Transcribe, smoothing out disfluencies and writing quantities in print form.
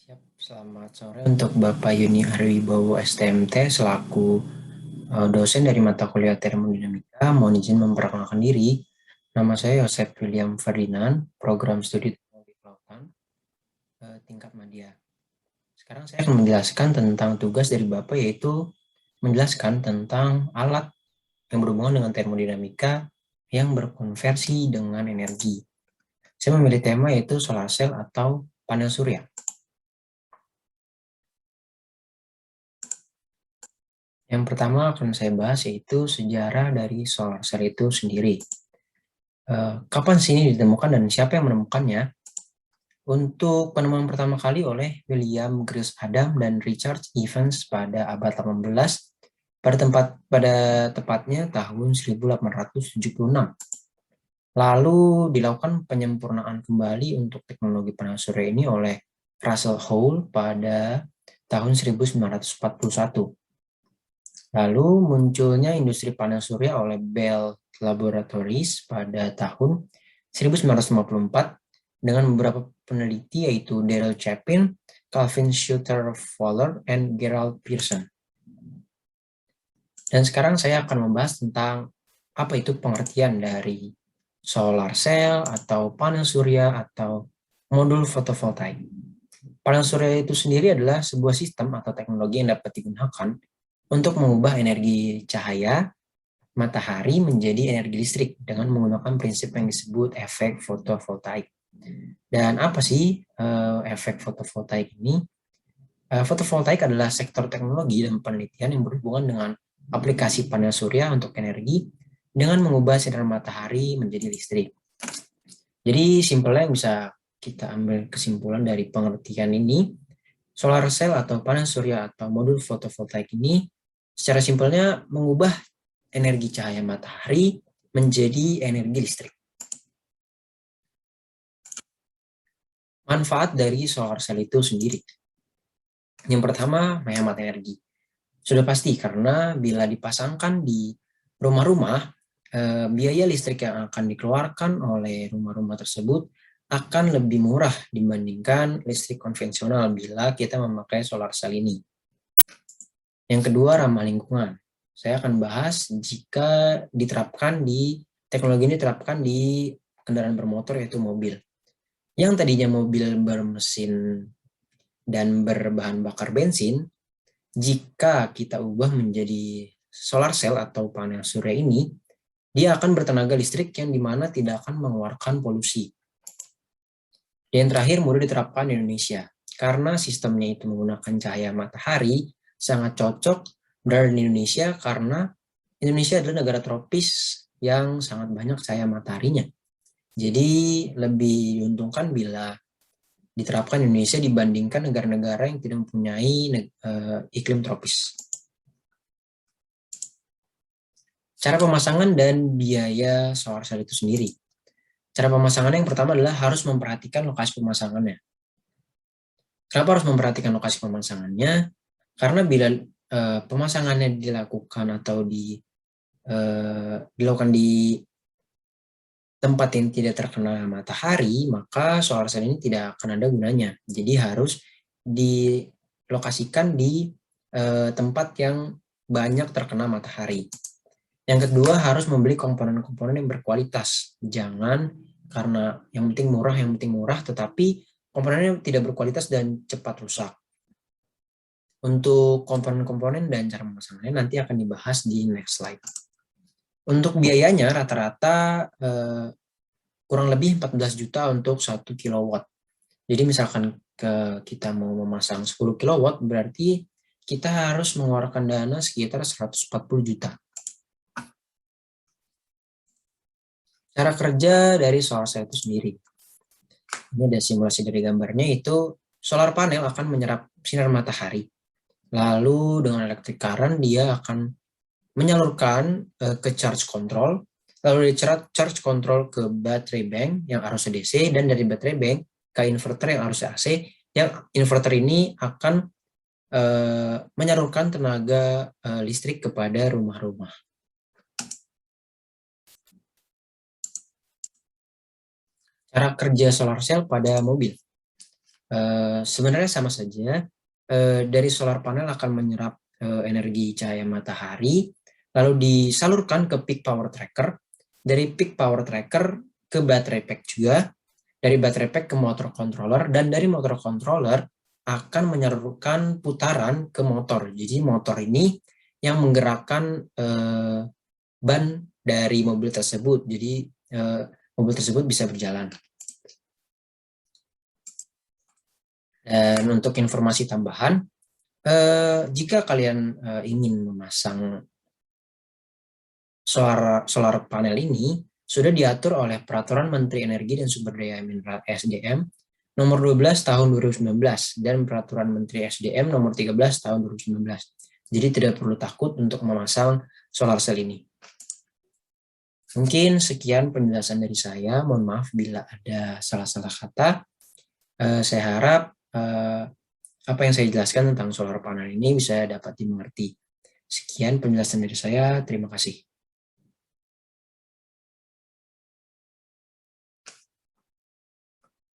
Siap, selamat sore untuk Bapak Yuni Arwibowo STMT selaku dosen dari mata kuliah termodinamika. Mohon izin memperkenalkan diri. Nama saya Yosef William Ferdinand, program studi teknologi kelautan tingkat madya. Sekarang saya akan menjelaskan tentang tugas dari Bapak, yaitu menjelaskan tentang alat yang berhubungan dengan termodinamika yang berkonversi dengan energi. Saya memilih tema yaitu solar cell atau panel surya. Yang pertama akan saya bahas yaitu sejarah dari solar cell itu sendiri. Kapan sih ini ditemukan dan siapa yang menemukannya? Untuk penemuan pertama kali oleh William Grace Adam dan Richard Evans pada abad 18 pada tepatnya tahun 1876. Lalu dilakukan penyempurnaan kembali untuk teknologi panel surya ini oleh Russell Hall pada tahun 1941. Lalu munculnya industri panel surya oleh Bell Laboratories pada tahun 1954 dengan beberapa peneliti yaitu Daryl Chapin, Calvin Shooter Fowler, and Gerald Pearson. Dan sekarang saya akan membahas tentang apa itu pengertian dari solar cell atau panel surya atau modul fotovoltaik. Panel surya itu sendiri adalah sebuah sistem atau teknologi yang dapat digunakan untuk mengubah energi cahaya matahari menjadi energi listrik dengan menggunakan prinsip yang disebut efek fotovoltaik. Dan apa sih efek fotovoltaik ini? Fotovoltaik adalah sektor teknologi dan penelitian yang berhubungan dengan aplikasi panel surya untuk energi dengan mengubah sinar matahari menjadi listrik. Jadi simpelnya yang bisa kita ambil kesimpulan dari pengertian ini, solar cell atau panel surya atau modul fotovoltaik ini secara simpelnya mengubah energi cahaya matahari menjadi energi listrik. Manfaat dari solar cell itu sendiri. Yang pertama, menghemat energi. Sudah pasti karena bila dipasangkan di rumah-rumah, biaya listrik yang akan dikeluarkan oleh rumah-rumah tersebut akan lebih murah dibandingkan listrik konvensional bila kita memakai solar cell ini. Yang kedua, ramah lingkungan. Saya akan bahas jika teknologi ini diterapkan di kendaraan bermotor yaitu mobil. Yang tadinya mobil bermesin dan berbahan bakar bensin, jika kita ubah menjadi solar cell atau panel surya ini, dia akan bertenaga listrik yang dimana tidak akan mengeluarkan polusi. Dan yang terakhir, mudah diterapkan di Indonesia. Karena sistemnya itu menggunakan cahaya matahari, sangat cocok berada di Indonesia karena Indonesia adalah negara tropis yang sangat banyak cahaya mataharinya. Jadi lebih diuntungkan bila diterapkan di Indonesia dibandingkan negara-negara yang tidak mempunyai iklim tropis. Cara pemasangan dan biaya solar cell itu sendiri. Cara pemasangannya yang pertama adalah harus memperhatikan lokasi pemasangannya. Kenapa harus memperhatikan lokasi pemasangannya? Karena bila pemasangannya dilakukan atau dilakukan di tempat yang tidak terkena matahari, maka solar cell ini tidak akan ada gunanya. Jadi harus dilokasikan di tempat yang banyak terkena matahari. Yang kedua, harus membeli komponen-komponen yang berkualitas. Jangan karena yang penting murah, tetapi komponennya tidak berkualitas dan cepat rusak. Untuk komponen-komponen dan cara pemasangannya nanti akan dibahas di next slide. Untuk biayanya rata-rata kurang lebih 14 juta untuk 1 kilowatt. Jadi misalkan kita mau memasang 10 kilowatt, berarti kita harus mengeluarkan dana sekitar 140 juta. Cara kerja dari solar cell itu sendiri. Ini ada simulasi dari gambarnya, itu solar panel akan menyerap sinar matahari. Lalu dengan electric current dia akan menyalurkan ke charge control, lalu di charge control ke baterai bank yang arusnya DC, dan dari baterai bank ke inverter yang arusnya AC, yang inverter ini akan menyalurkan tenaga listrik kepada rumah-rumah. Cara kerja solar cell pada mobil. Sebenarnya sama saja. Dari solar panel akan menyerap energi cahaya matahari, lalu disalurkan ke peak power tracker, dari peak power tracker ke baterai pack juga, dari baterai pack ke motor controller, dan dari motor controller akan menyalurkan putaran ke motor. Jadi motor ini yang menggerakkan ban dari mobil tersebut. Jadi mobil tersebut bisa berjalan. Dan untuk informasi tambahan, jika kalian ingin memasang solar panel ini, sudah diatur oleh Peraturan Menteri Energi dan Sumber Daya Mineral (SDM) Nomor 12 Tahun 2019 dan Peraturan Menteri SDM Nomor 13 Tahun 2019. Jadi tidak perlu takut untuk memasang solar cell ini. Mungkin sekian penjelasan dari saya. Mohon maaf bila ada salah-salah kata. Saya harap apa yang saya jelaskan tentang solar panel ini bisa dapat dimengerti. Sekian penjelasan dari saya. Terima kasih.